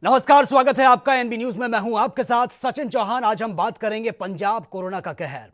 नमस्कार, स्वागत है आपका एनबी न्यूज में। मैं हूं आपके साथ सचिन चौहान। आज हम बात करेंगे पंजाब कोरोना का कहर।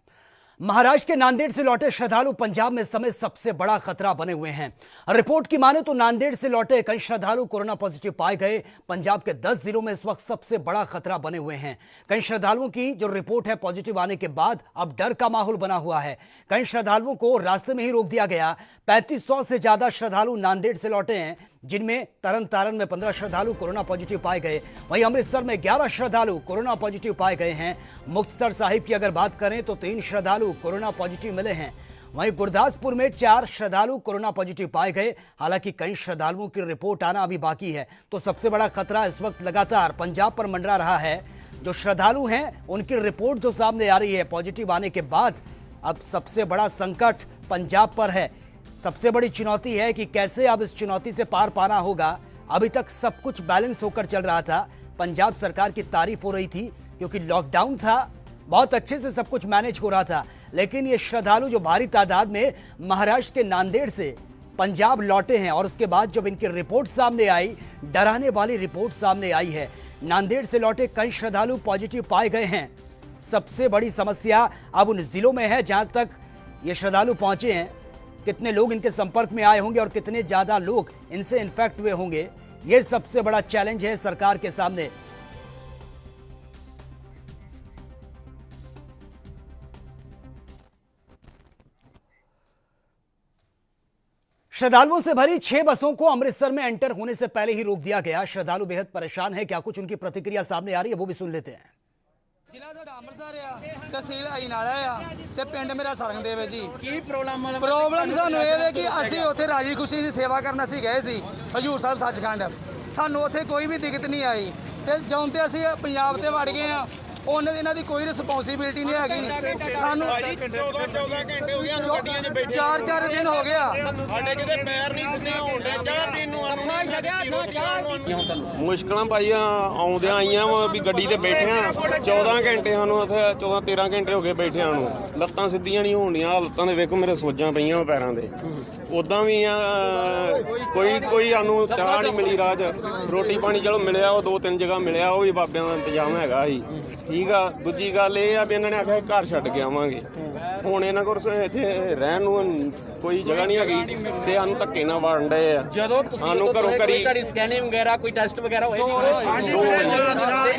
महाराष्ट्र के नांदेड़ से लौटे श्रद्धालु पंजाब में इस समय सबसे बड़ा खतरा बने हुए हैं। रिपोर्ट की माने तो नांदेड़ से लौटे कई श्रद्धालु कोरोना पॉजिटिव पाए गए। पंजाब के 10 जिलों में इस वक्त सबसे बड़ा खतरा बने हुए हैं। कई श्रद्धालुओं की जो रिपोर्ट है पॉजिटिव आने के बाद अब डर का माहौल बना हुआ है। कई श्रद्धालुओं को रास्ते में ही रोक दिया गया। 3500 से ज्यादा श्रद्धालु नांदेड़ से लौटे हैं, जिनमें तरन तारण में 15 श्रद्धालु कोरोना पॉजिटिव पाए गए। वहीं अमृतसर में 11 श्रद्धालु कोरोना पॉजिटिव पाए गए हैं। मुक्तसर साहिब की अगर बात करें तो 3 श्रद्धालु कोरोना पॉजिटिव मिले हैं। वहीं गुरदासपुर में 4 श्रद्धालु कोरोना पॉजिटिव पाए गए। हालांकि कई श्रद्धालुओं की रिपोर्ट आना अभी बाकी है। तो सबसे बड़ा खतरा इस वक्त लगातार पंजाब पर मंडरा रहा है। जो श्रद्धालु हैं उनकी रिपोर्ट जो सामने आ रही है पॉजिटिव आने के बाद, अब सबसे बड़ा संकट पंजाब पर है। सबसे बड़ी चुनौती है कि कैसे अब इस चुनौती से पार पाना होगा। अभी तक सब कुछ बैलेंस होकर चल रहा था। पंजाब सरकार की तारीफ हो रही थी क्योंकि लॉकडाउन था, बहुत अच्छे से सब कुछ मैनेज हो रहा था। लेकिन ये श्रद्धालु जो भारी तादाद में महाराष्ट्र के नांदेड़ से पंजाब लौटे हैं और उसके बाद जब इनकी रिपोर्ट सामने आई, डराने वाली रिपोर्ट सामने आई है। नांदेड़ से लौटे कई श्रद्धालु पॉजिटिव पाए गए हैं। सबसे बड़ी समस्या अब उन जिलों में है जहां तक ये श्रद्धालु पहुंचे हैं। कितने लोग इनके संपर्क में आए होंगे और कितने ज्यादा लोग इनसे इन्फेक्ट हुए होंगे, यह सबसे बड़ा चैलेंज है सरकार के सामने। श्रद्धालुओं से भरी 6 बसों को अमृतसर में एंटर होने से पहले ही रोक दिया गया। श्रद्धालु बेहद परेशान है। क्या कुछ उनकी प्रतिक्रिया सामने आ रही है, वो भी सुन लेते हैं। ਜ਼ਿਲ੍ਹਾ ਸਾਡਾ ਅੰਮ੍ਰਿਤਸਰ ਆ, ਤਹਿਸੀਲ ਅਜਨਾਲਾ ਆ ਤੇ ਪਿੰਡ ਮੇਰਾ ਸਰੰਗਦੇਵ ਹੈ ਜੀ। ਕੀ ਪ੍ਰੋਬਲਮ ਸਾਨੂੰ ਇਹ ਹੈ ਕਿ ਅਸੀਂ ਉੱਥੇ ਰਾਜੀ ਖੁਸ਼ੀ ਦੀ ਸੇਵਾ ਕਰਨ ਅਸੀਂ ਗਏ ਸੀ ਹਜੂਰ ਸਾਹਿਬ ਸੱਚਖੰਡ। ਸਾਨੂੰ ਉੱਥੇ ਕੋਈ ਵੀ ਦਿੱਕਤ ਨਹੀਂ ਆਈ ਤੇ ਜਦੋਂ ਤੇ ਅਸੀਂ ਪੰਜਾਬ ਤੇ ਵੜ ਗਏ ਆ, ਉਹਨਾਂ ਇਹਨਾਂ ਦੀ ਕੋਈ ਰਿਸਪੌਂਸਿਬਿਲਟੀ ਨਹੀਂ ਹੈਗੀ। ਸਾਨੂੰ 14 ਘੰਟੇ ਹੋ ਗਏ ਹਨ ਗੱਡੀਆਂ 'ਚ ਬੈਠੇ। 4 ਦਿਨ ਹੋ ਗਿਆ ਸਾਡੇ ਕਿਤੇ ਪੈਰ ਨਹੀਂ ਸਿੱਧੇ ਹੋਣ ਦੇ। ਚਾਹ ਪੀਣ ਨੂੰ ਮੁਸ਼ਕਲਾਂ ਭਾਈ ਆਉਂਦਿਆਂ ਆਈਆਂ ਵਾ ਵੀ ਗੱਡੀ ਤੇ ਬੈਠੇ ਆ। 14 ਘੰਟੇ ਸਾਨੂੰ ਉੱਥੇ 14-13 ਘੰਟੇ ਹੋ ਗਏ ਬੈਠਿਆਂ ਨੂੰ। ਲੱਤਾਂ ਸਿੱਧੀਆਂ ਨਹੀਂ ਹੋਣੀਆਂ। ਲੱਤਾਂ ਦੇ ਵੇਖੋ ਮੇਰੇ ਸੋਜਾਂ ਪਈਆਂ ਪੈਰਾਂ ਦੇ। ਉਦਾਂ ਵੀ ਕੋਈ ਸਾਨੂੰ ਚਾਹ ਨਹੀਂ ਮਿਲੀ ਰਾਹ 'ਚ। ਰੋਟੀ ਪਾਣੀ ਚਲੋ ਮਿਲਿਆ, ਉਹ 2-3 ਜਗ੍ਹਾ ਮਿਲਿਆ, ਉਹ ਵੀ ਬਾਬਿਆਂ ਦਾ ਇੰਤਜ਼ਾਮ ਹੈਗਾ ਸੀ। ਠੀਕ ਆ। ਦੂਜੀ ਗੱਲ ਇਹ ਆ ਵੀ ਇਹਨਾਂ ਨੇ ਆਖਿਆ ਘਰ ਛੱਡ ਕੇ ਆਵਾਂਗੇ। ਹੁਣ ਇਹਨਾਂ ਕੋਲ ਇੱਥੇ ਰਹਿਣ ਨੂੰ ਕੋਈ ਜਗ੍ਹਾ ਨਹੀਂ ਹੈਗੀ ਤੇ ਸਾਨੂੰ ਧੱਕੇ ਨਾਲ ਵੜਨ ਡਏ ਆ। ਜਦੋਂ ਸਾਨੂੰ ਘਰੋਂ ਕਰੀ ਤੁਹਾਡੀ ਸਕੈਨਿੰਗ ਵਗੈਰਾ ਕੋਈ ਟੈਸਟ ਵਗੈਰਾ ਹੋਏ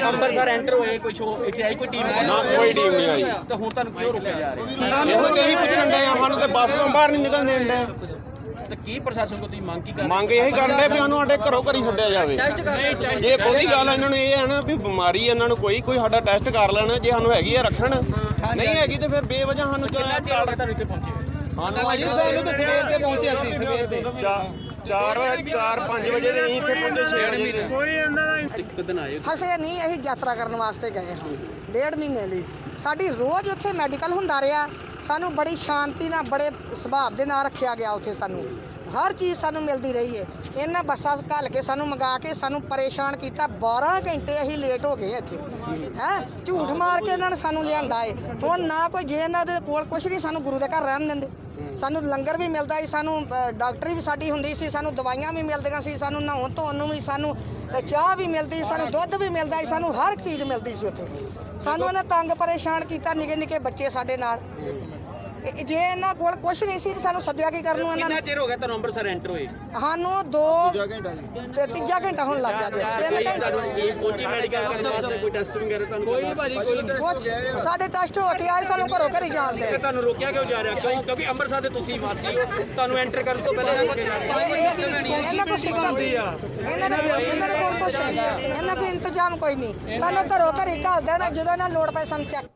ਅੰਮ੍ਰਿਤਸਰ ਐਂਟਰ ਹੋਏ ਕੁਝ ਇੱਥੇ ਆਈ ਕੋਈ ਟੀਮ ਨਾ ਕੋਈ ਟੀਮ ਨਹੀਂ ਆਈ। ਤਾਂ ਹੁਣ ਤੁਹਾਨੂੰ ਕਿਉਂ ਰੋਕਿਆ ਜਾ ਰਿਹਾ? ਸਾਨੂੰ ਇਹੀ ਪੁੱਛਣ ਡਏ ਆ। ਸਾਨੂੰ ਤੇ ਬੱਸ ਤੋਂ ਬਾਹਰ ਨਹੀਂ ਨਿਕਲਣ ਦੇਣ ਡਏ। ਤਾਂ ਕੀ ਪ੍ਰਸ਼ਾਸਨ ਕੋਲ ਤੁਸੀਂ ਮੰਗ ਕੀ ਕਰ ਮੰਗ ਇਹੀ ਕਰਦੇ ਵੀ ਸਾਨੂੰ ਸਾਡੇ ਘਰੋਂ ਘਰੀ ਛੱਡਿਆ ਜਾਵੇ। ਜੇ ਬਹੁਤੀ ਗੱਲ ਇਹਨਾਂ ਨੂੰ ਇਹ ਹੈ ਨਾ ਵੀ ਬਿਮਾਰੀ ਇਹਨਾਂ ਨੂੰ ਕੋਈ ਸਾਡਾ ਟੈਸਟ ਕਰ ਲੈਣ। ਜੇ ਸਾਨੂੰ ਹੈਗੀ ਆ ਰੱਖਣ, ਨਹੀਂ ਹੈਗੀ ਤੇ ਫਿਰ ਬੇਵਜ੍ਹਾ ਸਾਨੂੰ ਤੁਹਾਨੂੰ ਇੱਥੇ ਪਹੁੰਚੇ? ਸਾਨੂੰ ਸਾਨੂੰ ਤਾਂ ਸਵੇਰ ਤੇ ਪਹੁੰਚੇ ਅਸੀਂ। ਸਵੇਰ ਦੇ 4-5 ਵਜੇ ਦੇ ਅਸੀਂ ਇੱਥੇ ਪਹੁੰਚੇ 6 ਵਜੇ ਦੇ। ਇੱਕ ਦਿਨ ਆਏ ਹਸੇ ਨਹੀਂ, ਅਸੀਂ ਯਾਤਰਾ ਕਰਨ ਵਾਸਤੇ ਗਏ ਹਾਂ 1.5 ਮਹੀਨੇ ਲਈ। ਸਾਡੀ ਰੋਜ਼ ਉੱਥੇ ਮੈਡੀਕਲ ਹੁੰਦਾ ਰਿਹਾ। ਸਾਨੂੰ ਬੜੀ ਸ਼ਾਂਤੀ ਨਾਲ, ਬੜੇ ਸੁਭਾਅ ਦੇ ਨਾਲ ਰੱਖਿਆ ਗਿਆ। ਉੱਥੇ ਸਾਨੂੰ ਹਰ ਚੀਜ਼ ਸਾਨੂੰ ਮਿਲਦੀ ਰਹੀ ਹੈ। ਇਹਨਾਂ ਬੱਸਾਂ ਘੱਲ ਕੇ ਸਾਨੂੰ ਮੰਗਾ ਕੇ ਸਾਨੂੰ ਪਰੇਸ਼ਾਨ ਕੀਤਾ। 12 ਘੰਟੇ ਅਸੀਂ ਲੇਟ ਹੋ ਗਏ ਇੱਥੇ। ਝੂਠ ਮਾਰ ਕੇ ਇਹਨਾਂ ਨੇ ਸਾਨੂੰ ਲਿਆਂਦਾ ਏ। ਹੁਣ ਨਾ ਕੋਈ, ਜੇ ਇਹਨਾਂ ਦੇ ਕੋਲ ਕੁਛ ਨਹੀਂ, ਸਾਨੂੰ ਗੁਰੂ ਦੇ ਘਰ ਰਹਿਣ ਦਿੰਦੇ। ਸਾਨੂੰ ਲੰਗਰ ਵੀ ਮਿਲਦਾ ਸੀ, ਸਾਨੂੰ ਡਾਕਟਰੀ ਵੀ ਸਾਡੀ ਹੁੰਦੀ ਸੀ, ਸਾਨੂੰ ਦਵਾਈਆਂ ਵੀ ਮਿਲਦੀਆਂ ਸੀ, ਸਾਨੂੰ ਨਹਾਉਣ ਧੋਣ ਨੂੰ ਵੀ, ਸਾਨੂੰ ਚਾਹ ਵੀ ਮਿਲਦੀ ਸੀ, ਸਾਨੂੰ ਦੁੱਧ ਵੀ ਮਿਲਦਾ ਸੀ, ਸਾਨੂੰ ਹਰ ਇੱਕ ਚੀਜ਼ ਮਿਲਦੀ ਸੀ ਉੱਥੇ। ਸਾਨੂੰ ਇਹਨੇ ਤੰਗ ਪਰੇਸ਼ਾਨ ਕੀਤਾ। ਨਿੱਕੇ ਬੱਚੇ ਸਾਡੇ ਨਾਲ। ਜੇ ਇਹਨਾਂ ਕੋਲ ਕੁਛ ਨਹੀਂ ਸੀ ਸਾਨੂੰ ਸੱਦਿਆ ਕੀ ਕਰਨ ਨੂੰ ਇਹਨਾਂ ਨੇ। ਕਿੰਨਾ ਚਿਰ ਹੋ ਗਿਆ ਤੁਹਾਨੂੰ ਅੰਮ੍ਰਿਤਸਰ ਐਂਟਰ ਹੋਏ? ਸਾਨੂੰ 2-3 ਘੰਟਾ ਹੁਣ ਲੱਗ ਗਿਆ ਜੇ। 3 ਘੰਟੇ ਪਹੁੰਚੀ ਮੈਡੀਕਲ ਕਰਨ ਵਾਸਤੇ ਕੋਈ ਟੈਸਟ ਵਗੈਰਾ ਤੁਹਾਨੂੰ ਕੋਈ ਭਾਜੀ ਕੋਈ ਕੁਛ ਸਾਡੇ ਟੈਸਟ ਹੋ ਕੇ ਆਏ, ਸਾਨੂੰ ਘਰੋਂ ਘਰੀ ਜਾਂਦੇ। ਤੁਹਾਨੂੰ ਰੋਕਿਆ ਕਿਉਂ ਜਾ ਰਿਹਾ? ਕਿਉਂਕਿ ਅੰਮ੍ਰਿਤਸਰ ਦੇ ਤੁਸੀਂ ਵਾਸੀ ਹੋ, ਤੁਹਾਨੂੰ ਐਂਟਰ ਕਰਨ ਤੋਂ ਪਹਿਲਾਂ ਰੋਕਿਆ ਜਾ ਰਿਹਾ। ਇਹਨਾਂ ਕੋਲ ਸਿਸਟਮ, ਇਹਨਾਂ ਦੇ ਕੋਲ ਕੁਛ ਨਹੀਂ, ਇਹਨਾਂ ਕੋਲ ਇੰਤਜ਼ਾਮ ਕੋਈ ਨਹੀਂ। ਸਾਨੂੰ ਘਰੋਂ ਘਰੀ ਘੱਲ ਦੇਣਾ, ਜਦੋਂ ਇਹਨਾਂ ਲੋੜ ਪਏ ਸਾਨੂੰ ਚੈੱਕ।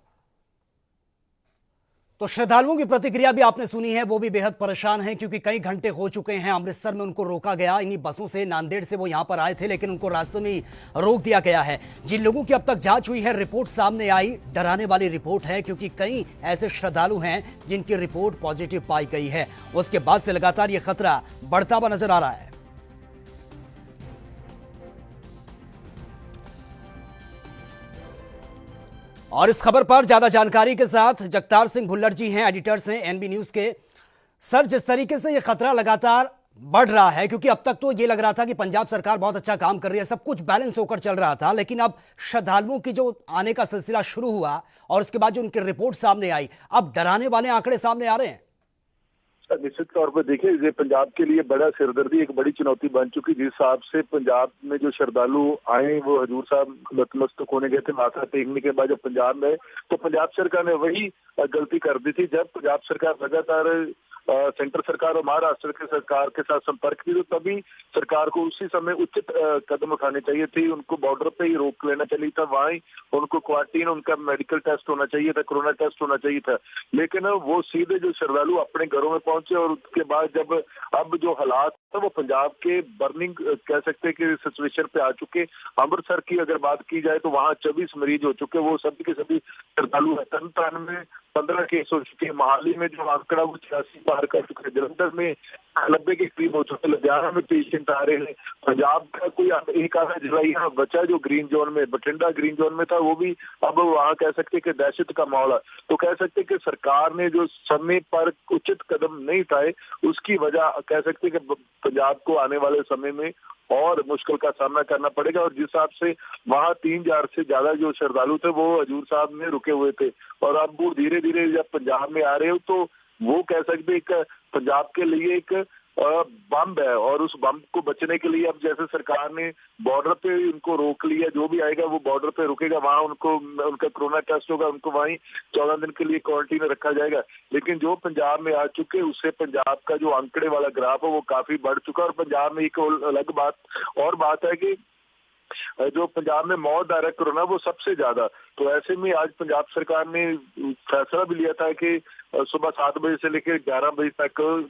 तो श्रद्धालुओं की प्रतिक्रिया भी आपने सुनी है। वो भी बेहद परेशान हैं क्योंकि कई घंटे हो चुके हैं। अमृतसर में उनको रोका गया। इन्हीं बसों से नांदेड़ से वो यहां पर आए थे, लेकिन उनको रास्ते में ही रोक दिया गया है। जिन लोगों की अब तक जांच हुई है, रिपोर्ट सामने आई, डराने वाली रिपोर्ट है क्योंकि कई ऐसे श्रद्धालु हैं जिनकी रिपोर्ट पॉजिटिव पाई गई है। उसके बाद से लगातार ये खतरा बढ़ता हुआ नजर आ रहा है। और इस खबर पर ज्यादा जानकारी के साथ जगतार सिंह भुल्लर जी हैं, एडिटर्स हैं एनबी न्यूज के। सर, जिस तरीके से यह खतरा लगातार बढ़ रहा है, क्योंकि अब तक तो ये लग रहा था कि पंजाब सरकार बहुत अच्छा काम कर रही है, सब कुछ बैलेंस होकर चल रहा था, लेकिन अब श्रद्धालुओं की जो आने का सिलसिला शुरू हुआ और उसके बाद जो उनकी रिपोर्ट सामने आई, अब डराने वाले आंकड़े सामने आ रहे हैं। निश्चित तौर पर देखिए, ये पंजाब के लिए बड़ा सिरदर्दी, एक बड़ी चुनौती बन चुकी। जिस हिसाब से पंजाब में जो श्रद्धालु आए, वो हजूर साहब नतमस्तक होने गए थे, माथा टेकने के बाद जब पंजाब में, तो पंजाब सरकार ने वही गलती कर दी थी। जब पंजाब सरकार लगातार सेंटर सरकार और महाराष्ट्र के सरकार के साथ संपर्क की, तो तभी सरकार को उसी समय उचित कदम उठाने चाहिए थे। उनको बॉर्डर पे ही रोक लेना चाहिए था, वहाँ ही उनको क्वारंटीन, उनका मेडिकल टेस्ट होना चाहिए था, कोरोना टेस्ट होना चाहिए था। लेकिन वो सीधे जो श्रद्धालु अपने घरों में पहुंचे, और उसके बाद जब अब जो हालात है वो पंजाब के बर्निंग कह सकते हैं कि सिचुएशन पे आ चुके। अमृतसर की अगर बात की जाए तो वहाँ 24 मरीज हो चुके, वो सभी के सभी श्रद्धालु है। तरन में 15 केस हो चुके हैं। मोहाली में जो आंकड़ा वो 86 पार कर चुके हैं। जलंधर में 90 के करीब हो चुके। लुधियाना में पेशेंट आ रहे हैं। पंजाब का कोई एक आधा जिला यहाँ बचा जो ग्रीन जोन में, बठिंडा ग्रीन जोन में था, वो भी अब वहाँ कह सकते कि दहशत का माहौल है। तो कह सकते कि सरकार ने जो समय पर उचित कदम नहीं उठाए, उसकी वजह कह सकते कि पंजाब को आने वाले समय में और मुश्किल का सामना करना पड़ेगा। और जिस हिसाब से वहाँ 3000 से ज्यादा जो श्रद्धालु थे वो हजूर साहब में रुके हुए थे, और अब वो धीरे धीरे जब पंजाब में आ रहे हो, तो वो कह सकते एक पंजाब के लिए एक बम है। और उस बम को बचने के लिए अब जैसे सरकार ने बॉर्डर पे उनको रोक लिया, जो भी आएगा वो बॉर्डर पे रुकेगा, वहाँ उनको उनका कोरोना टेस्ट होगा, उनको वहीं 14 दिन के लिए क्वारंटीन में रखा जाएगा। लेकिन जो पंजाब में आ चुके, उससे पंजाब का जो आंकड़े वाला ग्राफ है वो काफी बढ़ चुका है। और पंजाब में एक अलग बात है कि जो पंजाब में मौत दर है कोरोना वो सबसे ज्यादा। तो ऐसे में आज पंजाब सरकार ने फैसला भी लिया था कि सुबह 7 बजे से लेकर 11 बजे तक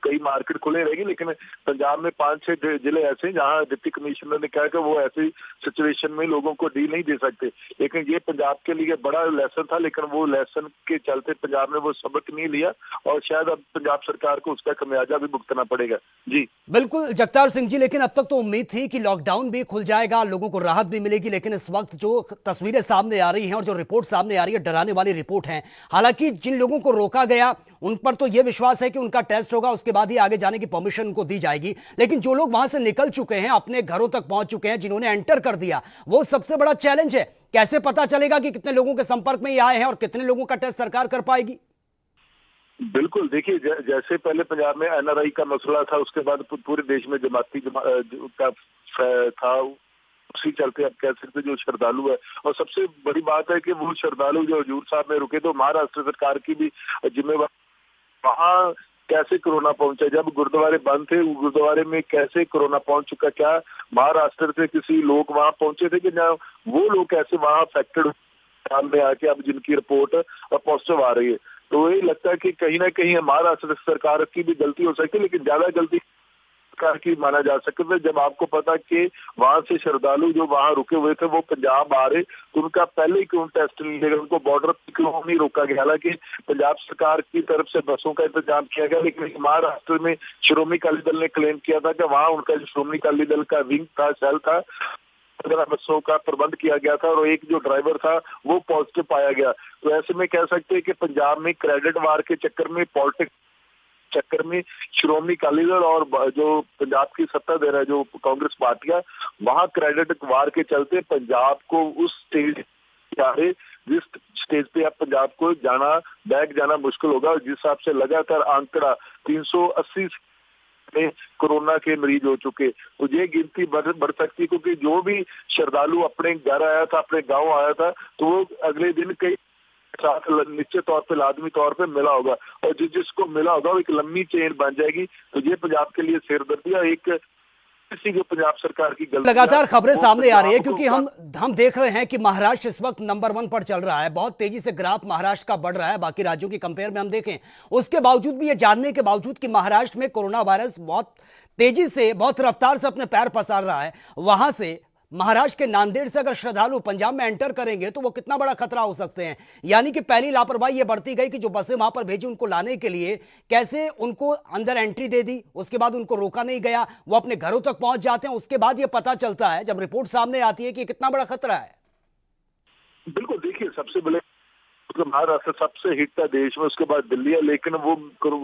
कई मार्केट खुले रहेगी। लेकिन पंजाब में 5-6 जिले ऐसे हैं जहां डिप्टी कमिश्नर ने कहा कि वो ऐसी सिचुएशन में लोगों को डील नहीं दे सकते। लेकिन ये पंजाब के लिए बड़ा लेसन था, लेकिन वो लेसन के चलते पंजाब ने वो सबक नहीं लिया, और शायद अब पंजाब सरकार को उसका खमियाजा भी भुगतना पड़ेगा। जी बिल्कुल जगतार सिंह जी, लेकिन अब तक तो उम्मीद थी कि लॉकडाउन भी खुल जाएगा, लोगों को राहत भी मिलेगी, लेकिन इस वक्त जो तस्वीरें सामने आ रही हैं और जो रिपोर्ट सामने आ रही है, डराने वाली रिपोर्ट है। हालांकि जिन लोगों को रोका गया उन पर तो यह विश्वास है कि उनका टेस्ट होगा, उसके बाद ही आगे जाने की परमिशन उनको दी जाएगी, लेकिन जो लोग वहां से निकल चुके हैं, अपने घरों तक पहुंच चुके हैं, जिन्होंने एंटर कर दिया, वो सबसे बड़ा चैलेंज है। कैसे पता चलेगा कि कितने लोगों के संपर्क में ये आए हैं और कितने लोगों का टेस्ट सरकार कर पाएगी? बिल्कुल, देखिए जैसे पहले पंजाब में एनआरआई का मसला था, उसके बाद पूरे देश में जमाती का था, उसी चलते आप कह सकते जो श्रद्धालु है। और सबसे बड़ी बात है कि वो श्रद्धालु जो हजूर साहब में रुके, तो महाराष्ट्र सरकार की भी जिम्मेवारी, वहाँ कैसे कोरोना पहुंचा, जब गुरुद्वारे बंद थे गुरुद्वारे में कैसे कोरोना पहुंच चुका, क्या महाराष्ट्र से किसी लोग वहां पहुंचे थे कि ना, वो लोग कैसे वहां अफेक्टेड में आके अब जिनकी रिपोर्ट पॉजिटिव आ रही है। तो ये लगता है कि कहीं ना कहीं महाराष्ट्र सरकार की भी गलती हो सकती है, लेकिन ज्यादा गलती सरकार की माना जा सकता है। जब आपको पता कि वहां से श्रद्धालु जो वहां रुके हुए थे वो पंजाब आ रहे, तो उनका पहले ही क्यों टेस्ट नहीं लेगा, उनको बॉर्डर पर क्यों नहीं रोका गया। हालांकि पंजाब सरकार की तरफ से बसों का इंतजाम किया गया, लेकिन महाराष्ट्र में श्रोमणी अकाली दल ने क्लेम किया था कि वहां उनका जो श्रोमणी अकाली दल का विंग था, सेल था, 15 बसों का प्रबंध किया गया था, और एक जो ड्राइवर था वो पॉजिटिव पाया गया। तो ऐसे में कह सकते हैं कि पंजाब में क्रेडिट वार के चक्कर में, पॉलिटिक्स चक्कर में श्रोमणी अकाली दल और जो पंजाब की सत्ताधार है जो कांग्रेस पार्टियां, वहां क्रेडिट वार के चलते पंजाब को उस स्टेज जिस स्टेज पे अब पंजाब को जाना मुश्किल होगा। जिस हिसाब से लगातार आंकड़ा 380 में कोरोना के मरीज हो चुके, तो ये गिनती बढ़ सकती है, क्योंकि जो भी श्रद्धालु अपने घर आया था, अपने गांव आया था, तो वो अगले दिन कई साथ निश्चित तौर पे लाजमी तौर पे मिला होगा, और जिसको मिला होगा वो एक लंबी चेन बन जाएगी। तो ये पंजाब के लिए सिरदर्दी है, एक जो पंजाब सरकार की गलती। लगातार खबरें सामने आ रही है, क्योंकि हम देख रहे हैं कि महाराष्ट्र इस वक्त नंबर 1 पर चल रहा है, बहुत तेजी से ग्राफ महाराष्ट्र का बढ़ रहा है। बाकी राज्यों की कंपेयर में हम देखें, उसके बावजूद भी, ये जानने के बावजूद कि महाराष्ट्र में कोरोना वायरस बहुत तेजी से, बहुत रफ्तार से अपने पैर पसार रहा है, वहां से महाराष्ट्र के नांदेड़ से अगर श्रद्धालु पंजाब में एंटर करेंगे तो वो कितना बड़ा खतरा हो सकते हैं। यानी कि पहली लापरवाही ये बढ़ती गई कि जो बसें वहां पर भेजी उनको लाने के लिए, कैसे उनको अंदर एंट्री दे दी, उसके बाद उनको रोका नहीं गया, वो अपने घरों तक पहुंच जाते हैं, उसके बाद ये पता चलता है जब रिपोर्ट सामने आती है कि कितना बड़ा खतरा है। बिल्कुल, देखिए सबसे बड़े महाराष्ट्र सबसे हिट था देश में, उसके बाद दिल्ली है, लेकिन वो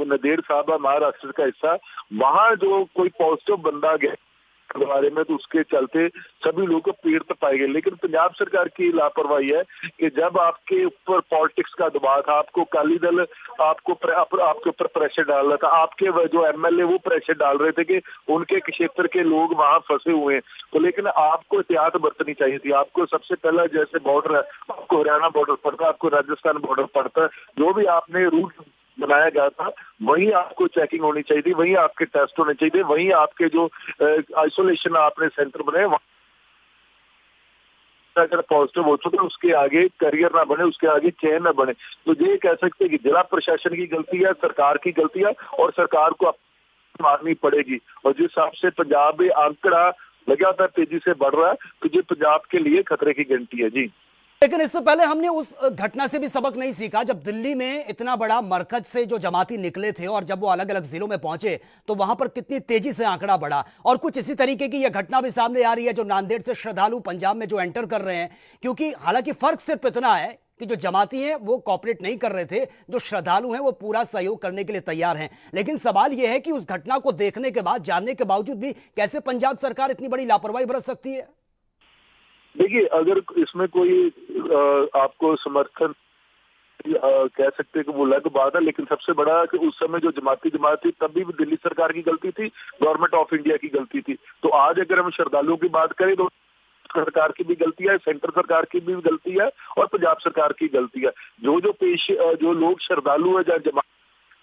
नंदेड़ साहब महाराष्ट्र का हिस्सा, वहाँ जो कोई पॉजिटिव बंदा गया के बारे में तो उसके चलते सभी लोगों को पीड़ित पाए गए। लेकिन पंजाब सरकार की लापरवाही है कि जब आपके ऊपर पॉलिटिक्स का दबाव था, आपको अकाली दल आपके ऊपर प्रेशर डाल रहा था, आपके जो एमएलए वो प्रेशर डाल रहे थे कि उनके क्षेत्र के लोग वहां फंसे हुए हैं, तो लेकिन आपको एहतियात बरतनी चाहिए थी। आपको सबसे पहला जैसे बॉर्डर है, आपको हरियाणा बॉर्डर पड़ता है, आपको राजस्थान बॉर्डर पड़ता है, जो भी आपने रूट बनाया गया था वहीं आपको चेकिंग होनी चाहिए थी, वहीं आपके टेस्ट होने चाहिए थे, वहीं आपके जो आइसोलेशन आपने सेंटर बनाए अगर पॉजिटिव हो चुके उसके आगे करियर ना बने, उसके आगे चैन ना बने। तो ये कह सकते हैं कि जिला प्रशासन की गलती है, सरकार की गलती है और सरकार को मारनी पड़ेगी। और जिस हिसाब से पंजाब में आंकड़ा लगातार तेजी से बढ़ रहा है तो ये पंजाब के लिए खतरे की घंटी है जी। लेकिन इससे पहले हमने उस घटना से भी सबक नहीं सीखा जब दिल्ली में इतना बड़ा मरकज से जो जमाती निकले थे और जब वो अलग अलग जिलों में पहुंचे तो वहां पर कितनी तेजी से आंकड़ा बढ़ा। और कुछ इसी तरीके की यह घटना भी सामने आ रही है जो नांदेड़ से श्रद्धालु पंजाब में जो एंटर कर रहे हैं, क्योंकि हालांकि फर्क सिर्फ इतना है कि जो जमाती हैं वो कॉपरेट नहीं कर रहे थे, जो श्रद्धालु हैं वो पूरा सहयोग करने के लिए तैयार हैं। लेकिन सवाल यह है कि उस घटना को देखने के बाद, जानने के बावजूद भी कैसे पंजाब सरकार इतनी बड़ी लापरवाही बरत सकती है। देखिए, अगर इसमें कोई आपको समर्थन कह सकते हैं कि वो अलग बात है, लेकिन सबसे बड़ा कि उस समय जो जमात थी तभी भी दिल्ली सरकार की गलती थी, गवर्नमेंट ऑफ इंडिया की गलती थी। तो आज अगर हम श्रद्धालुओं की बात करें तो सरकार की भी गलती है, सेंटर सरकार की भी गलती है और पंजाब सरकार की गलती है। जो लोग श्रद्धालु है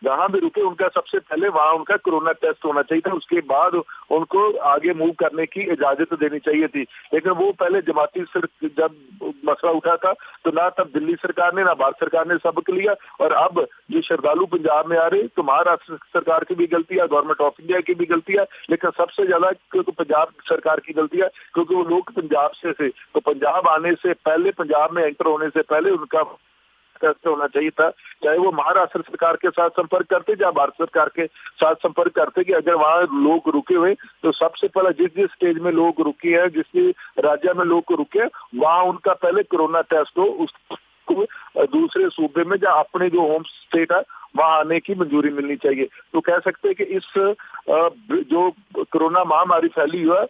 जहाँ भी रुके उनका सबसे पहले वहाँ उनका कोरोना टेस्ट होना चाहिए था, उसके बाद उनको आगे मूव करने की इजाजत देनी चाहिए थी। लेकिन वो पहले जमाती जब मसला उठा था तो ना तब दिल्ली सरकार ने ना भारत सरकार ने सबक लिया, और अब जो श्रद्धालु पंजाब में आ रहे तो महाराष्ट्र सरकार की भी गलती है, गवर्नमेंट ऑफ इंडिया की भी गलती है, लेकिन सबसे ज्यादा क्योंकि पंजाब सरकार की गलती है क्योंकि वो लोग पंजाब से थे। तो पंजाब आने से पहले, पंजाब में एंटर होने से पहले उनका टेस्ट होना चाहिए था, चाहे वो महाराष्ट्र सरकार के साथ संपर्क करते या भारत सरकार के साथ संपर्क करते कि अगर वहाँ लोग रुके हुए तो सबसे पहले जिस स्टेज में लोग रुके हैं, जिस राज्य में लोग रुके हैं वहाँ उनका पहले कोरोना टेस्ट हो, उसको दूसरे सूबे में या अपने जो होम स्टेट है वहाँ आने की मंजूरी मिलनी चाहिए। तो कह सकते हैं कि इस जो कोरोना महामारी फैली हुआ है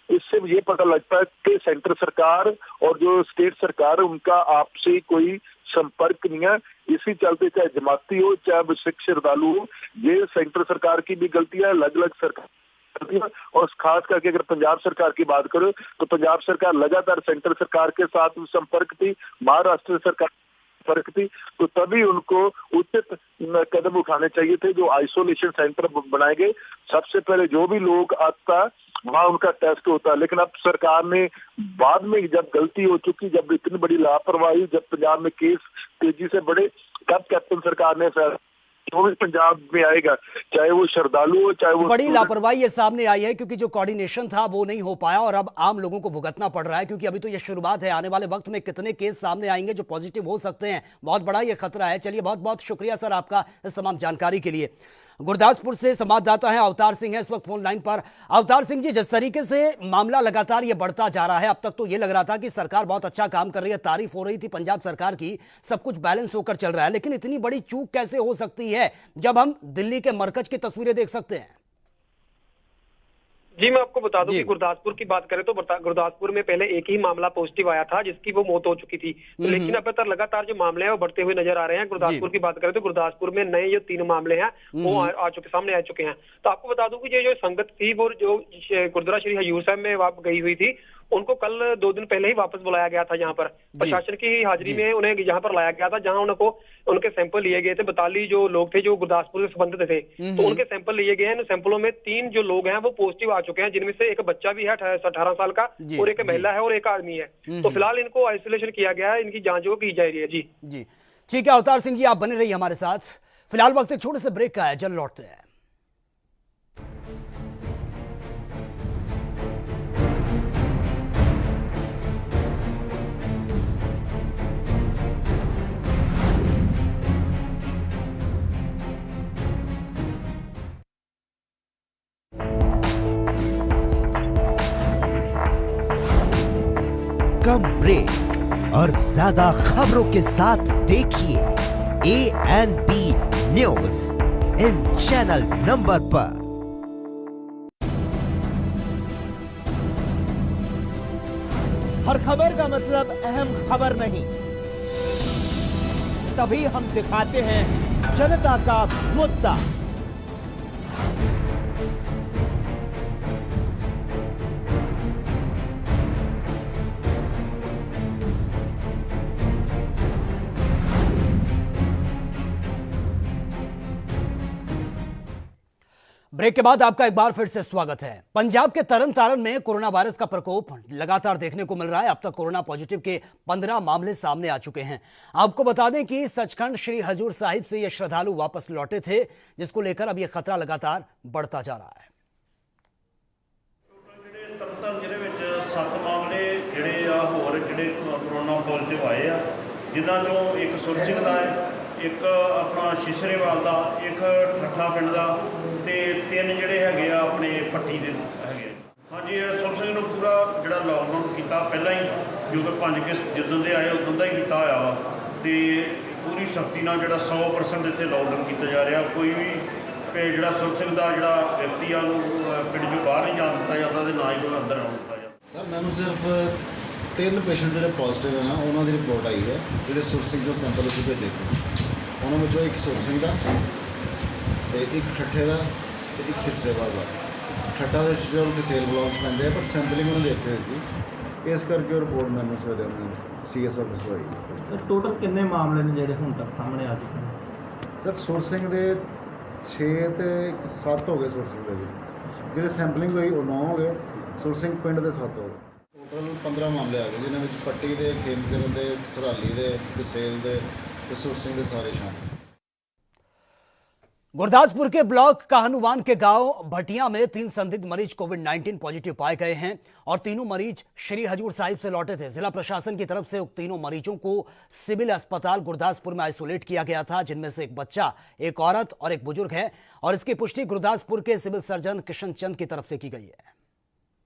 इससे ये पता लगता है कि सेंटर सरकार और जो स्टेट सरकार उनका आपसे कोई संपर्क नहीं है। इसी चलते चाहे जमाती हो चाहे सिख श्रद्धालु हो, ये सेंटर सरकार की भी गलती है, अलग अलग सरकार, और खास करके अगर पंजाब सरकार की बात करो तो पंजाब सरकार लगातार सेंटर सरकार के साथ संपर्क थी, महाराष्ट्र सरकार फर्क थी, तो तभी उनको उचित कदम उठाने चाहिए थे। जो आइसोलेशन सेंटर बनाए गए, सबसे पहले जो भी लोग आता वहाँ उनका टेस्ट होता, लेकिन अब सरकार ने बाद में जब गलती हो चुकी, जब इतनी बड़ी लापरवाही, जब पंजाब में केस तेजी से बढ़े, तब कैप्टन सरकार ने जो भी पंजाब में आएगा चाहे वो श्रद्धालु हो चाहे वो बड़ी लापरवाही ये सामने आई है क्योंकि जो कोऑर्डिनेशन था वो नहीं हो पाया और अब आम लोगों को भुगतना पड़ रहा है, क्योंकि अभी तो ये शुरुआत है, आने वाले वक्त में कितने केस सामने आएंगे जो पॉजिटिव हो सकते हैं, बहुत बड़ा ये खतरा है। चलिए, बहुत बहुत शुक्रिया सर आपका इस तमाम जानकारी के लिए। गुरदासपुर से संवाददाता है अवतार सिंह है इस वक्त फोन लाइन पर। अवतार सिंह जी, जिस तरीके से मामला लगातार ये बढ़ता जा रहा है, अब तक तो ये लग रहा था कि सरकार बहुत अच्छा काम कर रही है, तारीफ हो रही थी पंजाब सरकार की, सब कुछ बैलेंस होकर चल रहा है, लेकिन इतनी बड़ी चूक कैसे हो सकती है जब हम दिल्ली के मरकज की तस्वीरें देख सकते हैं? जी, मैं आपको बता दूं कि गुरदासपुर की बात करें तो गुरदासपुर में पहले एक ही मामला पॉजिटिव आया था जिसकी वो मौत हो चुकी थी, तो लेकिन अब तक लगातार जो मामले हैं वो बढ़ते हुए नजर आ रहे हैं। गुरदासपुर की बात करें तो गुरदासपुर में नए जो 3 मामले हैं वो सामने आ चुके हैं। तो आपको बता दूं कि ये जो संगत थी वो जो गुरुद्वारा श्री हजूर साहब में गई हुई थी, उनको कल 2 दिन पहले ही वापस बुलाया गया था। यहाँ पर प्रशासन की हाजिरी में उन्हें यहाँ पर लाया गया था, जहाँ उनको उनके सैंपल लिए गए थे। 42 जो लोग थे जो गुरदासपुर से संबंधित थे, तो उनके सैंपल लिए गए हैं। सैंपलों में 3 जो लोग हैं वो पॉजिटिव आ चुके हैं, जिनमें से एक बच्चा भी है 18 साल का और एक महिला है और एक आदमी है। तो फिलहाल इनको आइसोलेशन किया गया है, इनकी जांच की जा रही है। जी ठीक है अवतार सिंह जी, आप बने रहिए हमारे साथ। फिलहाल वक्त एक छोटे से ब्रेक का है, जल्द लौटते हैं। कम ब्रेक। और ज्यादा खबरों के साथ देखिए ANP news in channel number पर। हर खबर का मतलब अहम खबर नहीं, तभी हम दिखाते हैं जनता का मुद्दा। ब्रेक के बाद आपका एक बार फिर से स्वागत है। पंजाब के तरन तारण में कोरोना वायरस का प्रकोप लगातार देखने को मिल रहा है। अब तक कोरोना पॉजिटिव के 15 मामले सामने आ चुके हैं। आपको बता दें कि सचखंड श्री हजूर साहिब से ये श्रद्धालु वापस लौटे थे, जिसको लेकर अब ये खतरा लगातार बढ़ता जा रहा है। ਤਰਨਤਾਰਨ ਜ਼ਿਲ੍ਹੇ ਵਿੱਚ 7 ਮਾਮਲੇ ਜਿਹੜੇ ਆ ਹੋਰ ਜਿਹੜੇ ਕੋਰੋਨਾ ਪੋਜ਼ਿਟਿਵ ਆਏ ਆ, ਜਿਨ੍ਹਾਂ ਚੋਂ ਇੱਕ ਸੁਰ ਸਿੰਘ ਦਾ ਹੈ, ਇੱਕ ਆਪਣਾ ਸ਼ਿਸ਼ਰੇਵਾਲ ਦਾ, ਇੱਕ ਠੱਠਾ ਪਿੰਡ ਦਾ ਤੇ 3 ਜਿਹੜੇ ਹੈਗੇ ਆ ਆਪਣੇ ਪੱਟੀ ਦੇ ਹੈਗੇ। ਹਾਂਜੀ, ਸੁਰ ਸਿੰਘ ਨੂੰ ਪੂਰਾ ਜਿਹੜਾ ਲਾਕਡਾਊਨ ਕੀਤਾ ਪਹਿਲਾਂ ਹੀ, ਜੋ ਕਿ 5 ਕੇ ਜਿੱਦਣ ਦੇ ਆਏ ਉਦੋਂ ਦਾ ਹੀ ਕੀਤਾ ਹੋਇਆ ਵਾ ਤੇ ਪੂਰੀ ਸਖਤੀ ਨਾਲ ਜਿਹੜਾ 100% ਇੱਥੇ ਲਾਕਡਾਊਨ ਕੀਤਾ ਜਾ ਰਿਹਾ। ਕੋਈ ਵੀ ਜਿਹੜਾ ਸੁਰ ਸਿੰਘ ਦਾ ਜਿਹੜਾ ਵਿਅਕਤੀ ਆ ਉਹਨੂੰ ਪਿੰਡ ਚੋਂ ਬਾਹਰ ਨਹੀਂ ਜਾਣ ਦਿੱਤਾ ਜਾਂਦਾ ਤੇ ਨਾ ਹੀ ਕੋਈ ਅੰਦਰ ਆਉਣ ਦਿੱਤਾ ਜਾਂਦਾ। ਸਰ ਮੈਨੂੰ ਸਿਰਫ 3 ਪੇਸ਼ੈਂਟ ਜਿਹੜੇ ਪੋਜ਼ਿਟਿਵ ਹੈ ਨਾ, ਉਹਨਾਂ ਦੀ ਰਿਪੋਰਟ ਆਈ ਹੈ, ਜਿਹੜੇ ਸੁਰ ਸਿੰਘ ਤੋਂ ਸੈਂਪਲ ਅਸੀਂ ਭੇਜੇ ਸੀ। ਉਹਨਾਂ ਵਿੱਚੋਂ ਇੱਕ ਸੁਰ ਸਿੰਘ ਦਾ ਤੇ ਇੱਕ ਠੱਠੇ ਦਾ ਤੇ ਇੱਕ ਛਿਛਰੇਵਾਲ ਦਾ। ਠੱਠਾ ਦੇ ਛਿਛਰੇਵਾਲ ਕਿਸੇ ਬਲਾਕ 'ਚ ਪੈਂਦੇ ਆ, ਪਰ ਸੈਂਪਲਿੰਗ ਉਹਨੇ ਦਿੱਤੀ ਹੋਈ ਸੀ, ਇਸ ਕਰਕੇ ਉਹ ਰਿਪੋਰਟ ਮੈਨੂੰ ਸਵੇਰੇ ਉਹਨੇ CS ਆਫਿਸ ਤੋਂ ਆਈ। ਟੋਟਲ ਕਿੰਨੇ ਮਾਮਲੇ ਨੇ ਜਿਹੜੇ ਹੁਣ ਤੱਕ ਸਾਹਮਣੇ ਆ ਚੁੱਕੇ ਨੇ? ਸਰ ਸੁਰ ਸਿੰਘ ਦੇ 6 ਤੇ 7 ਹੋ ਗਏ। ਸੁਰ ਸਿੰਘ ਦੇ ਜਿਹੜੇ ਸੈਂਪਲਿੰਗ ਹੋਈ ਉਹ 9 ਹੋ ਗਏ। ਸੁਰ ਸਿੰਘ ਪਿੰਡ ਦੇ 7 ਹੋ ਗਏ। ਟੋਟਲ 15 ਮਾਮਲੇ ਆ ਗਏ, ਜਿਨ੍ਹਾਂ ਵਿੱਚ ਪੱਟੀ ਦੇ, ਖੇਮਕਰਨ ਦੇ, ਸਰਾਲੀ ਦੇ, ਕਸੇਲ ਦੇ ਤੇ ਸੁਰ ਸਿੰਘ ਦੇ ਸਾਰੇ शामिल। गुरदासपुर के ब्लॉक काहनुवान के गांव भटिया में 3 संदिग्ध मरीज कोविड-19 पॉजिटिव पाए गए हैं और तीनों मरीज श्री हजूर साहिब से लौटे थे। जिला प्रशासन की तरफ से उक्त तीनों मरीजों को सिविल अस्पताल गुरदासपुर में आइसोलेट किया गया था, जिनमें से एक बच्चा, एक औरत और एक बुजुर्ग है। और इसकी पुष्टि गुरदासपुर के सिविल सर्जन किशन चंद की तरफ से की गई है।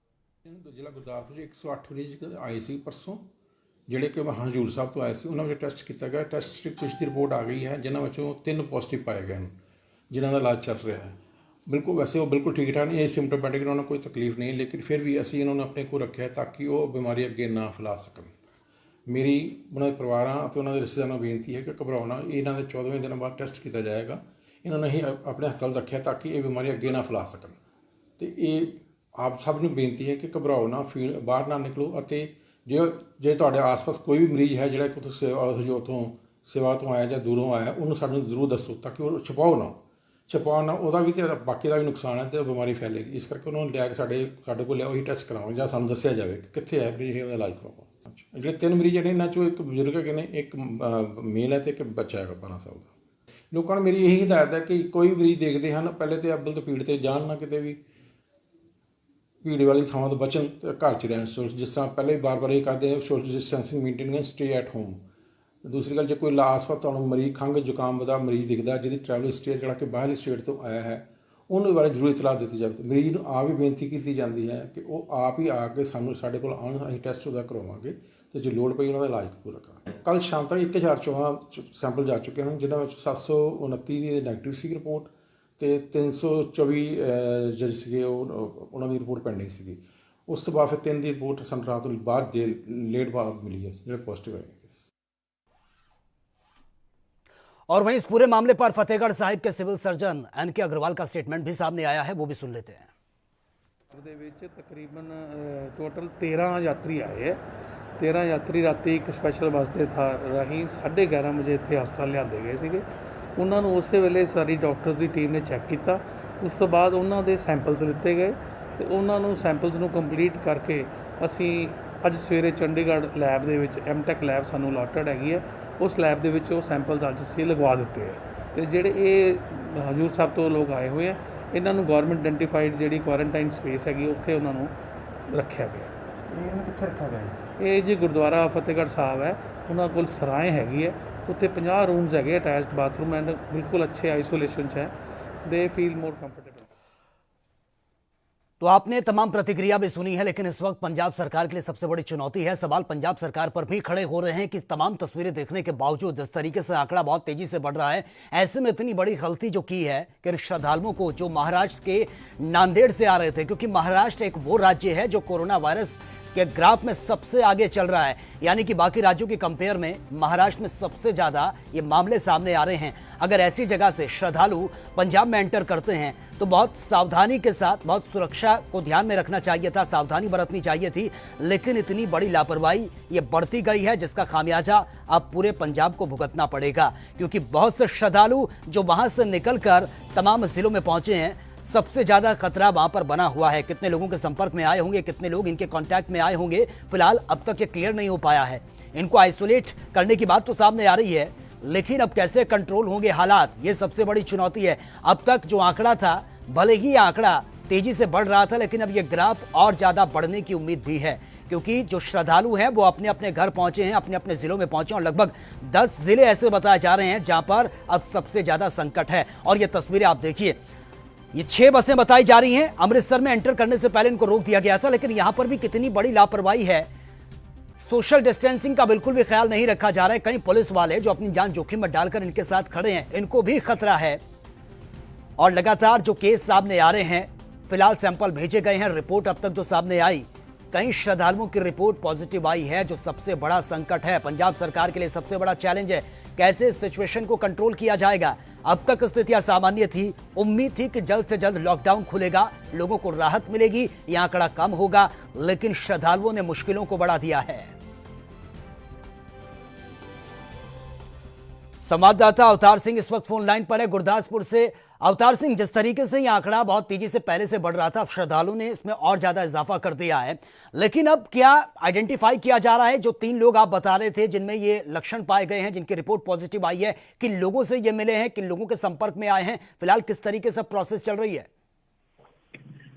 ਜ਼ਿਲ੍ਹਾ ਗੁਰਦਾਸਪੁਰ 108 ਮਰੀਜ਼ ਆਏ ਸੀ ਪਰਸੋਂ, ਜਿਹੜੇ ਕਿ ਹਜ਼ੂਰ ਸਾਹਿਬ ਤੋਂ ਆਏ ਸੀ। ਉਹਨਾਂ ਵਿੱਚ ਟੈਸਟ ਕੀਤਾ ਗਿਆ। ਟੈਸਟ ਕੁਝ ਦੀ ਰਿਪੋਰਟ ਆ ਗਈ ਹੈ, ਜਿਨ੍ਹਾਂ ਵਿੱਚੋਂ 3 ਪੋਜ਼ਿਟਿਵ ਪਾਏ ਗਏ ਹਨ, ਜਿਨ੍ਹਾਂ ਦਾ ਇਲਾਜ ਚੱਲ ਰਿਹਾ ਹੈ। ਬਿਲਕੁਲ ਵੈਸੇ ਉਹ ਬਿਲਕੁਲ ਠੀਕ ਠਾਕ ਨਹੀਂ, ਸਿੰਪਟੋਮੈਟਿਕ, ਉਹਨਾਂ ਨੂੰ ਕੋਈ ਤਕਲੀਫ ਨਹੀਂ, ਲੇਕਿਨ ਫਿਰ ਵੀ ਅਸੀਂ ਇਹਨਾਂ ਨੂੰ ਆਪਣੇ ਕੋਲ ਰੱਖਿਆ ਤਾਂ ਕਿ ਉਹ ਬਿਮਾਰੀ ਅੱਗੇ ਨਾ ਫੈਲਾ ਸਕਣ। ਮੇਰੀ ਉਹਨਾਂ ਦੇ ਪਰਿਵਾਰਾਂ ਅਤੇ ਉਹਨਾਂ ਦੇ ਰਿਸ਼ਤੇਦਾਰਾਂ ਨੂੰ ਬੇਨਤੀ ਹੈ ਕਿ ਘਬਰਾਓ ਨਾ, ਇਹਨਾਂ ਦੇ 14ਵੇਂ ਦਿਨ ਬਾਅਦ ਟੈਸਟ ਕੀਤਾ ਜਾਏਗਾ। ਇਹਨਾਂ ਨੂੰ ਅਸੀਂ ਆਪਣੇ ਹਸਪਤਾਲ ਰੱਖਿਆ ਤਾਂ ਕਿ ਇਹ ਬਿਮਾਰੀ ਅੱਗੇ ਨਾ ਫੈਲਾ ਸਕਣ। ਅਤੇ ਇਹ ਆਪ ਸਭ ਨੂੰ ਬੇਨਤੀ ਹੈ ਕਿ ਘਬਰਾਓ ਨਾ, ਬਾਹਰ ਨਾ ਨਿਕਲੋ। ਅਤੇ ਜੇ ਤੁਹਾਡੇ ਆਸ-ਪਾਸ ਕੋਈ ਵੀ ਮਰੀਜ਼ ਹੈ ਜਿਹੜਾ ਕਿ ਉੱਥੋਂ ਸੇਵਾ ਤੋਂ ਆਇਆ ਜਾਂ ਦੂਰੋਂ ਆਇਆ, ਉਹਨੂੰ ਸਾਨੂੰ ਜ਼ਰੂਰ ਦੱਸੋ ਤਾਂ ਕਿ ਉਹ ਛੁਪਾਓ ਨਾ, ਉਹਦਾ ਵੀ ਅਤੇ ਬਾਕੀ ਦਾ ਵੀ ਨੁਕਸਾਨ ਹੈ ਅਤੇ ਬਿਮਾਰੀ ਫੈਲੇਗੀ। ਇਸ ਕਰਕੇ ਉਹਨਾਂ ਨੂੰ ਲਿਆ ਕੇ ਸਾਡੇ ਕੋਲ ਲਿਆਓ, ਉਹੀ ਟੈਸਟ ਕਰਾਓ ਜਾਂ ਸਾਨੂੰ ਦੱਸਿਆ ਜਾਵੇ ਕਿ ਕਿੱਥੇ ਹੈ ਮਰੀਜ਼, ਉਹਦਾ ਇਲਾਜ ਕਰਵਾਓ। ਜਿਹੜੇ 3 ਮਰੀਜ਼ ਨੇ, ਇਹਨਾਂ 'ਚੋਂ ਇੱਕ ਬਜ਼ੁਰਗ ਹੈਗੇ ਨੇ, ਇੱਕ ਮੇਲ ਹੈ ਅਤੇ ਇੱਕ ਬੱਚਾ ਹੈਗਾ 12 ਸਾਲ ਦਾ। ਲੋਕਾਂ ਨੂੰ ਮੇਰੀ ਇਹੀ ਹਦਾਇਤ ਹੈ ਕਿ ਕੋਈ ਮਰੀਜ਼ ਦੇਖਦੇ ਹਨ, ਪਹਿਲੇ ਤਾਂ ਅੱਬਲ ਤੋਂ ਭੀੜ 'ਤੇ ਜਾਣ ਨਾ, ਕਿਤੇ ਵੀ ਭੀੜ ਵਾਲੀ ਥਾਵਾਂ ਤੋਂ ਬਚਣ ਅਤੇ ਘਰ 'ਚ ਰਹਿਣ। ਜਿਸ ਤਰ੍ਹਾਂ ਪਹਿਲੇ ਵੀ ਬਾਰ ਇਹ ਕਰਦੇ ਨੇ, ਸੋਸ਼ਲ ਡਿਸਟੈਂਸਿੰਗ ਮੇਨਟੇਨ ਕਰਨ, ਸਟੇ ਐਟ ਹੋਮ। ਦੂਸਰੀ ਗੱਲ, ਜੇ ਕੋਈ ਆਸ-ਪਾਸ ਤੁਹਾਨੂੰ ਮਰੀਜ਼ ਖੰਘ ਜ਼ੁਕਾਮ ਦਾ ਮਰੀਜ਼ ਦਿਖਦਾ, ਜਿਹਦੀ ਟਰੈਵਲ ਹਿਸਟਰੀ ਜਿਹੜਾ ਕਿ ਬਾਹਰਲੀ ਸਟੇਟ ਤੋਂ ਆਇਆ ਹੈ, ਉਹਨੂੰ ਬਾਰੇ ਜ਼ਰੂਰ ਇਤਲਾਹ ਦਿੱਤੀ ਜਾਵੇ। ਮਰੀਜ਼ ਨੂੰ ਆਪ ਹੀ ਬੇਨਤੀ ਕੀਤੀ ਜਾਂਦੀ ਹੈ ਕਿ ਉਹ ਆਪ ਹੀ ਆ ਕੇ ਸਾਡੇ ਕੋਲ ਆਉਣ, ਅਸੀਂ ਟੈਸਟ ਉਹਦਾ ਕਰਵਾਵਾਂਗੇ ਅਤੇ ਜੇ ਲੋੜ ਪਈ ਉਹਨਾਂ ਦਾ ਇਲਾਜ ਪੂਰਾ ਕਰਾਂਗੇ। ਕੱਲ੍ਹ ਸ਼ਾਮ ਤੱਕ 1014 ਸੈਂਪਲ ਜਾ ਚੁੱਕੇ ਹਨ, ਜਿਨ੍ਹਾਂ ਵਿੱਚ 729 ਦੀ ਨੈਗੇਟਿਵ ਸੀ ਰਿਪੋਰਟ ਅਤੇ 324 ਜਿਹੜੇ ਸੀਗੇ ਉਹਨਾਂ ਦੀ ਰਿਪੋਰਟ ਪੈਂਡਿੰਗ ਸੀਗੀ। ਉਸ ਤੋਂ ਬਾਅਦ ਫਿਰ 3 ਦੀ ਰਿਪੋਰਟ ਸਾਨੂੰ ਰਾਤ ਤੋਂ ਬਾਅਦ ਲੇਟ ਬਾਅਦ ਮਿਲੀ ਹੈ, ਜਿਹੜੇ ਪॉजिटिव है। और वहीं इस पूरे मामले पर फतेहगढ़ साहिब के सिविल सर्जन NK अग्रवाल का स्टेटमेंट भी सामने आया है, वो भी सुन लेते हैं। ਉਹਦੇ ਵਿੱਚ ਤਕਰੀਬਨ ਟੋਟਲ 13 ਯਾਤਰੀ ਆਏ ਹੈ। 13 ਯਾਤਰੀ ਰਾਤੀ ਇੱਕ ਸਪੈਸ਼ਲ ਬੱਸ ਦੇ ਰਾਹੀਂ 11:30 ਵਜੇ ਇੱਥੇ ਹਸਪਤਾਲ ਲਿਆਂਦੇ ਗਏ ਸੀਗੇ। ਉਹਨਾਂ ਨੂੰ ਉਸੇ ਵੇਲੇ ਸਾਰੀ ਡਾਕਟਰਸ ਦੀ ਟੀਮ ਨੇ ਚੈੱਕ ਕੀਤਾ। ਉਸ ਤੋਂ ਬਾਅਦ ਉਹਨਾਂ ਦੇ ਸੈਂਪਲਸ ਲਿੱਤੇ ਗਏ ਤੇ ਉਹਨਾਂ ਨੂੰ ਸੈਂਪਲਸ ਨੂੰ ਕੰਪਲੀਟ ਕਰਕੇ ਅਸੀਂ ਅੱਜ ਸਵੇਰੇ ਚੰਡੀਗੜ੍ਹ ਲੈਬ ਦੇ ਵਿੱਚ MTech ਲੈਬ ਸਾਨੂੰ ਅਲਾਟਡ ਹੈਗੀ ਹੈ, ਉਸ ਲੈਬ ਦੇ ਵਿੱਚ ਉਹ ਸੈਂਪਲਸ ਅੱਜ ਅਸੀਂ ਲਗਵਾ ਦਿੱਤੇ ਹੈ। ਅਤੇ ਜਿਹੜੇ ਇਹ ਹਜ਼ੂਰ ਸਾਹਿਬ ਤੋਂ ਲੋਕ ਆਏ ਹੋਏ ਆ, ਇਹਨਾਂ ਨੂੰ ਗੌਰਮੈਂਟ ਆਇਡੈਂਟੀਫਾਈਡ ਜਿਹੜੀ ਕੁਆਰੰਟਾਈਨ ਸਪੇਸ ਹੈਗੀ, ਉੱਥੇ ਉਹਨਾਂ ਨੂੰ ਰੱਖਿਆ ਗਿਆ। ਇਹਨੂੰ ਕਿੱਥੇ ਰੱਖਿਆ ਗਿਆ? ਇਹ ਜੀ ਗੁਰਦੁਆਰਾ ਫਤਿਹਗੜ੍ਹ ਸਾਹਿਬ ਹੈ, ਉਹਨਾਂ ਕੋਲ ਸਰਾਏ ਹੈਗੀ ਹੈ, ਉੱਥੇ 50 ਰੂਮਸ ਹੈਗੇ, ਅਟੈਚਡ ਬਾਥਰੂਮ ਐਂਡ ਬਿਲਕੁਲ ਅੱਛੇ ਆਈਸੋਲੇਸ਼ਨ 'ਚ ਹੈ। ਦੇ ਫੀਲ ਮੋਰ ਕੰਫਰਟੇਬਲ। तो आपने तमाम प्रतिक्रिया भी सुनी है, लेकिन इस वक्त पंजाब सरकार के लिए सबसे बड़ी चुनौती है। सवाल पंजाब सरकार पर भी खड़े हो रहे हैं कि तमाम तस्वीरें देखने के बावजूद जिस तरीके से आंकड़ा बहुत तेजी से बढ़ रहा है, ऐसे में इतनी बड़ी गलती जो की है कि श्रद्धालुओं को जो महाराष्ट्र के नांदेड़ से आ रहे थे, क्योंकि महाराष्ट्र एक वो राज्य है जो कोरोना वायरस के ग्राफ में सबसे आगे चल रहा है, यानी कि बाकी राज्यों के कंपेयर में महाराष्ट्र में सबसे ज्यादा ये मामले सामने आ रहे हैं। अगर ऐसी जगह से श्रद्धालु पंजाब में एंटर करते हैं तो बहुत सावधानी के साथ, बहुत सुरक्षा को ध्यान में रखना चाहिए था, सावधानी बरतनी चाहिए थी, लेकिन इतनी बड़ी लापरवाही ये बढ़ती गई है जिसका खामियाजा अब पूरे पंजाब को भुगतना पड़ेगा। क्योंकि बहुत से श्रद्धालु जो वहां से निकलकर तमाम जिलों में पहुंचे हैं, सबसे ज्यादा खतरा वहां पर बना हुआ है। कितने लोगों के संपर्क में आए होंगे, कितने लोग इनके कांटेक्ट में आए होंगे, फिलहाल अब तक ये क्लियर नहीं हो पाया है। इनको आइसोलेट करने की बात तो सामने आ रही है, लेकिन अब कैसे कंट्रोल होंगे हालात, ये सबसे बड़ी चुनौती है। अब तक जो आंकड़ा था, भले ही आंकड़ा तेजी से बढ़ रहा था, लेकिन अब ये ग्राफ और ज्यादा बढ़ने की उम्मीद भी है, क्योंकि जो श्रद्धालु हैं वो अपने अपने घर पहुंचे हैं, अपने अपने जिलों में पहुंचे, और लगभग 10 जिले ऐसे बताए जा रहे हैं जहां पर अब सबसे ज्यादा संकट है। और ये तस्वीरें आप देखिए, ये 6 बसें बताई जा रही हैं। अमृतसर में एंटर करने से पहले इनको रोक दिया गया था, लेकिन यहां पर भी कितनी बड़ी लापरवाही है। सोशल डिस्टेंसिंग का बिल्कुल भी ख्याल नहीं रखा जा रहा है। कई पुलिस वाले जो अपनी जान जोखिम में डालकर इनके साथ खड़े हैं, इनको भी खतरा है। और लगातार जो केस सामने आ रहे हैं, फिलहाल सैंपल भेजे गए हैं, रिपोर्ट अब तक जो सामने आई, कई श्रद्धालुओं की रिपोर्ट पॉजिटिव आई है, जो सबसे बड़ा संकट है। पंजाब सरकार के लिए सबसे बड़ा चैलेंज है, कैसे इस सिचुएशन को कंट्रोल किया जाएगा। अब तक स्थितियां सामान्य थी, उम्मीद थी कि जल्द से जल्द लॉकडाउन खुलेगा, लोगों को राहत मिलेगी, यह आंकड़ा कम होगा, लेकिन श्रद्धालुओं ने मुश्किलों को बढ़ा दिया है। संवाददाता अवतार सिंह इस वक्त फोन लाइन पर है गुरदासपुर से। अवतार सिंह, जिस तरीके से यह आंकड़ा बहुत तेजी से पहले से बढ़ रहा था, अब श्रद्धालुओं ने इसमें और ज्यादा इजाफा कर दिया है, लेकिन अब क्या आइडेंटिफाई किया जा रहा है? जो 3 लोग आप बता रहे थे जिनमें ये लक्षण पाए गए हैं, जिनकी रिपोर्ट पॉजिटिव आई है, किन लोगों से ये मिले हैं, किन लोगों के संपर्क में आए हैं, फिलहाल किस तरीके से प्रोसेस चल रही है?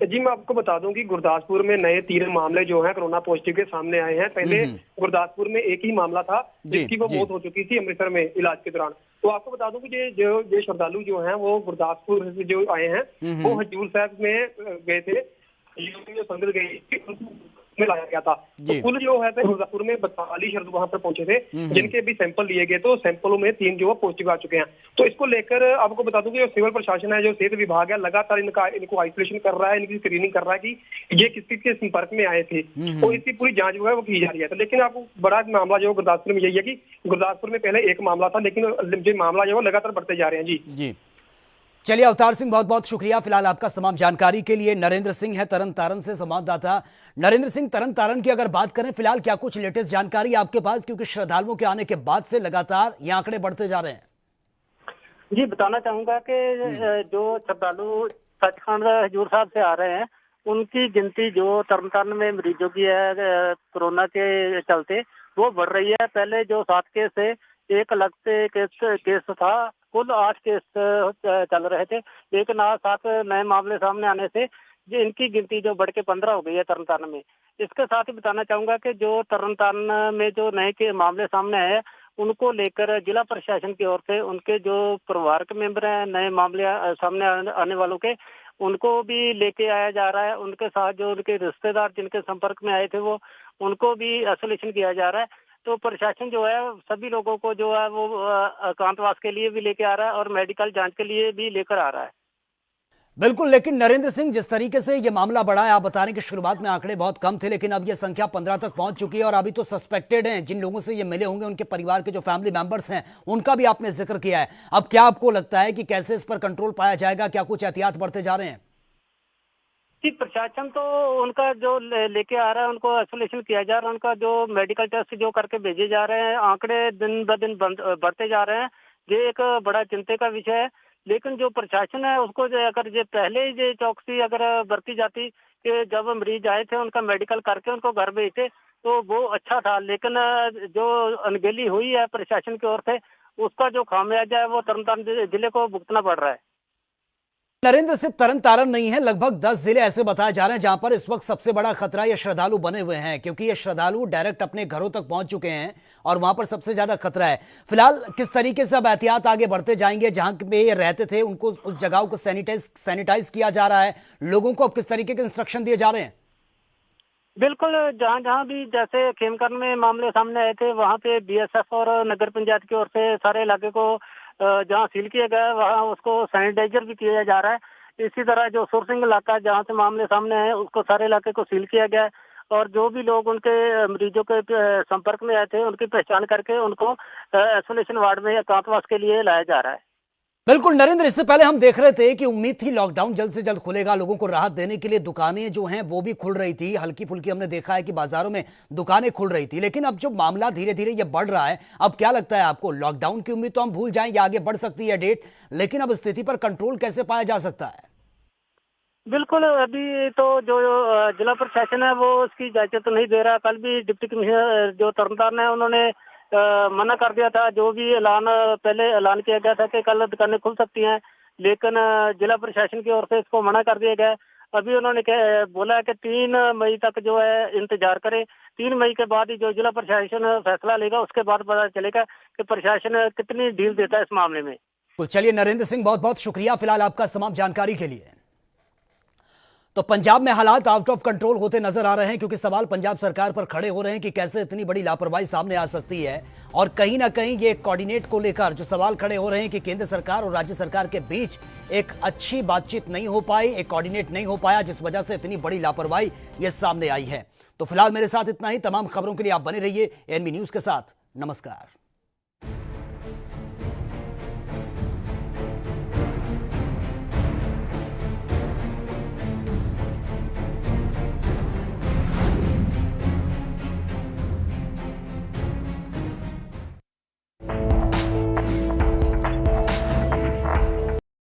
जी, मैं आपको बता दूं कि गुरदासपुर में नए 3 मामले जो हैं कोरोना पॉजिटिव के सामने आए हैं। पहले गुरदासपुर में एक ही मामला था जिसकी वो मौत हो चुकी थी अमृतसर में इलाज के दौरान। तो आपको बता दूं कि जो श्रद्धालु जो हैं वो गुरदासपुर से जो आए हैं, वो हजूर साहब में गए थे, जो संगत गई में लाया गया था। तो कुल जो है गुरदासपुर में 42 श्रद्धालु वहां पर पहुंचे थे, जिनके भी सैंपल लिए गए, तो सैंपलों में 3 जो पॉजिटिव आ चुके हैं। तो इसको लेकर आपको बता दूं कि जो सिविल प्रशासन है, जो सेहत विभाग है, लगातार इनको आइसोलेशन कर रहा है, इनकी स्क्रीनिंग कर रहा है कि ये किस किसके संपर्क में आए थे, तो इसकी पूरी जांच जो है वो की जा रही है। तो लेकिन आपको बड़ा मामला जो गुरदासपुर में यही है कि गुरदासपुर में पहले एक मामला था, लेकिन जो मामला जो है लगातार बढ़ते जा रहे हैं। जी चलिए अवतार सिंह, बहुत बहुत शुक्रिया फिलहाल आपका तमाम जानकारी के लिए। नरेंद्र सिंह है तरन तारण से संवाददाता। नरेंद्र सिंह, तरन तारण की अगर बात करें, फिलहाल क्या कुछ लेटेस्ट जानकारी आपके पास, क्योंकि श्रद्धालुओं के आने के बाद से लगातार ये आंकड़े बढ़ते जा रहे हैं? जी, बताना चाहूंगा कि जो श्रद्धालु सचखंड हजूर साहब से आ रहे हैं, उनकी गिनती जो तरन में मरीजों की है कोरोना के चलते, वो बढ़ रही है। पहले जो 7 केस थे, एक अलग से केस था, कुल 8 केस चल रहे थे, लेकिन आज 7 नए मामले सामने आने से इनकी गिनती जो बढ़ के 15 हो गई है तरन में। इसके साथ ही बताना चाहूंगा कि जो तरन में जो नए के मामले सामने आए, उनको लेकर जिला प्रशासन की ओर से उनके जो परिवार के मेंबर हैं, नए मामले सामने आने वालों के, उनको भी लेके आया जा रहा है। उनके साथ जो उनके रिश्तेदार जिनके संपर्क में आए थे, वो उनको भी आइसोलेशन किया जा रहा है। तो प्रशासन जो है सभी लोगों को जो है वो एकांतवास के लिए भी लेके आ रहा है और मेडिकल जांच के लिए भी लेकर आ रहा है। बिल्कुल, लेकिन नरेंद्र सिंह, जिस तरीके से ये मामला बढ़ा है, आप बता रहे हैं कि शुरुआत में आंकड़े बहुत कम थे, लेकिन अब ये संख्या 15 तक पहुंच चुकी है, और अभी तो सस्पेक्टेड हैं, जिन लोगों से ये मिले होंगे उनके परिवार के जो फैमिली मेंबर्स हैं, उनका भी आपने जिक्र किया है। अब क्या आपको लगता है कि कैसे इस पर कंट्रोल पाया जाएगा? क्या कुछ एहतियात बरते जा रहे हैं? जी, प्रशासन तो उनका जो लेके आ रहा है, उनको आइसोलेशन किया जा रहा है, उनका जो मेडिकल टेस्ट जो करके भेजे जा रहे हैं, आंकड़े दिन ब दिन बढ़ते जा रहे हैं। ये एक बड़ा चिंता का विषय है। लेकिन जो प्रशासन है उसको अगर ये पहले ही ये चौकसी अगर बरती जाती कि जब मरीज आए थे उनका मेडिकल करके उनको घर भेजते, तो वो अच्छा था। लेकिन जो अनगहली हुई है प्रशासन की ओर से, उसका जो खामियाजा है वो तरन जिले को भुगतना पड़ रहा है। नरेंद्र सिर्फ तरन तारण नहीं है, लगभग 10 जिले ऐसे बताए जा रहे हैं जहां पर इस वक्त सबसे बड़ा खतरा ये श्रद्धालु बने हुए हैं, क्योंकि ये श्रद्धालु डायरेक्ट अपने घरों तक पहुंच चुके हैं और वहां पर सबसे ज्यादा खतरा है। फिलहाल किस तरीके से अब एहतियात आगे बढ़ते जाएंगे, जहां पे ये रहते थे उनको उस जगहों को सैनिटाइज किया जा रहा है, लोगों को अब किस तरीके के इंस्ट्रक्शन दिए जा रहे हैं? बिल्कुल, जहाँ जहाँ भी जैसे खेमकरण में मामले सामने आए थे वहाँ पे बीएसएफ और नगर पंचायत की ओर से सारे इलाके को जहाँ सील किया गया है वहाँ उसको सैनिटाइजर भी किया जा रहा है। इसी तरह जो सुरसिंग इलाका जहाँ से मामले सामने आए उसको सारे इलाके को सील किया गया है और जो भी लोग उनके मरीजों के संपर्क में आए थे उनकी पहचान करके उनको आइसोलेशन वार्ड में एकांतवास के लिए लाया जा रहा है। बिल्कुल नरेंद्र, इससे पहले हम देख रहे थे कि उम्मीद थी लॉकडाउन जल्द से जल्द खुलेगा, लोगों को राहत देने के लिए दुकानें जो हैं वो भी खुल रही थी, हल्की फुल्की हमने देखा है कि बाजारों में दुकानें खुल रही थी, लेकिन अब जो मामला धीरे धीरे ये बढ़ रहा है, अब क्या लगता है आपको, लॉकडाउन की उम्मीद तो हम भूल जाएंगे, आगे बढ़ सकती है डेट, लेकिन अब स्थिति पर कंट्रोल कैसे पाया जा सकता है? बिल्कुल, अभी तो जो जिला प्रशासन है वो उसकी इजाजत तो नहीं दे रहा। कल भी डिप्टी कमिश्नर जो तरनतारन है उन्होंने मना कर दिया था, जो भी पहले ऐलान किया गया था कि कल दुकानें खुल सकती हैं, लेकिन जिला प्रशासन की ओर से इसको मना कर दिया गया। अभी उन्होंने बोला है कि 3 मई तक जो है इंतजार करें, 3 मई के बाद ही जो जिला प्रशासन फैसला लेगा उसके बाद पता चलेगा कि प्रशासन कितनी ढील देता है इस मामले में। तो चलिए नरेंद्र सिंह, बहुत बहुत शुक्रिया फिलहाल आपका तमाम जानकारी के लिए। तो पंजाब में हालात आउट ऑफ कंट्रोल होते नजर आ रहे हैं, क्योंकि सवाल पंजाब सरकार पर खड़े हो रहे हैं कि कैसे इतनी बड़ी लापरवाही सामने आ सकती है, और कहीं ना कहीं ये कोऑर्डिनेट को लेकर जो सवाल खड़े हो रहे हैं कि केंद्र सरकार और राज्य सरकार के बीच एक अच्छी बातचीत नहीं हो पाई, एक कोऑर्डिनेट नहीं हो पाया, जिस वजह से इतनी बड़ी लापरवाही ये सामने आई है। तो फिलहाल मेरे साथ इतना ही। तमाम खबरों के लिए आप बने रहिए एएनबी न्यूज के साथ। नमस्कार।